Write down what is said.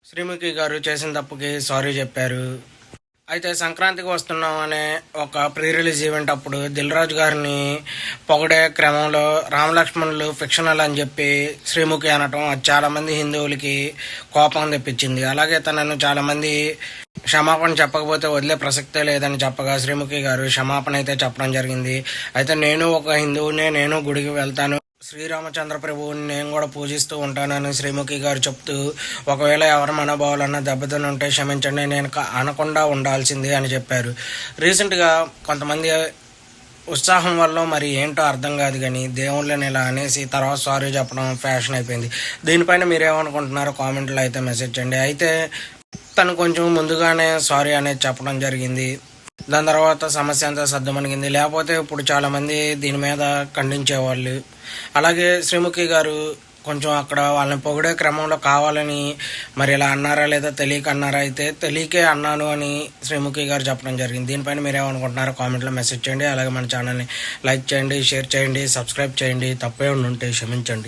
శ్రీముఖి గారు చేసిన తప్పుకి సారీ చెప్పారు. అయితే సంక్రాంతికి వస్తున్నాం అనే ఒక ప్రీ రిలీజ్ ఈవెంట్ అప్పుడు దిల్ రాజు గారిని పొగిడే క్రమంలో రామలక్ష్మణులు ఫిక్షనల్ అని చెప్పి శ్రీముఖి అనటం అది చాలామంది హిందువులకి కోపం తెప్పించింది. అలాగే తనను చాలామంది క్షమాపణ చెప్పకపోతే వదిలే ప్రసక్తే లేదని చెప్పగా శ్రీముఖి గారు క్షమాపణ అయితే చెప్పడం జరిగింది. అయితే నేను ఒక హిందువునే, నేను గుడికి వెళ్తాను, శ్రీరామచంద్ర ప్రభువుని నేను కూడా పూజిస్తూ ఉంటానని శ్రీముఖి గారు చెప్తూ, ఒకవేళ ఎవరి మనోభావాలన్నా దెబ్బతిని ఉంటే క్షమించండి, నేను అనకుండా ఉండాల్సింది అని చెప్పారు. రీసెంట్గా కొంతమంది ఉత్సాహం వల్ల మరి ఏంటో అర్థం కాదు కానీ దేవుళ్ళని ఇలా అనేసి తర్వాత సారీ చెప్పడం ఫ్యాషన్ అయిపోయింది. దీనిపైన మీరేమనుకుంటున్నారో కామెంట్లో అయితే మెసేజ్ చేయండి. అయితే తను కొంచెం ముందుగానే సారీ అనేది చెప్పడం జరిగింది. దాని తర్వాత సమస్య అంతా సర్దుమణిగింది. లేకపోతే ఇప్పుడు చాలామంది దీని మీద ఖండించేవాళ్ళు. అలాగే శ్రీముఖి గారు కొంచెం అక్కడ వాళ్ళని పొగిడే క్రమంలో కావాలని మరి ఇలా అన్నారా లేదా తెలియక అన్నారా, అయితే తెలియకే అన్నాను అని శ్రీముఖి గారు చెప్పడం జరిగింది. దీనిపైన మీరేమనుకుంటున్నారో కామెంట్లో మెసేజ్ చేయండి. అలాగే మన ఛానల్ని లైక్ చేయండి, షేర్ చేయండి, సబ్స్క్రైబ్ చేయండి. తప్పే ఉంటే క్షమించండి.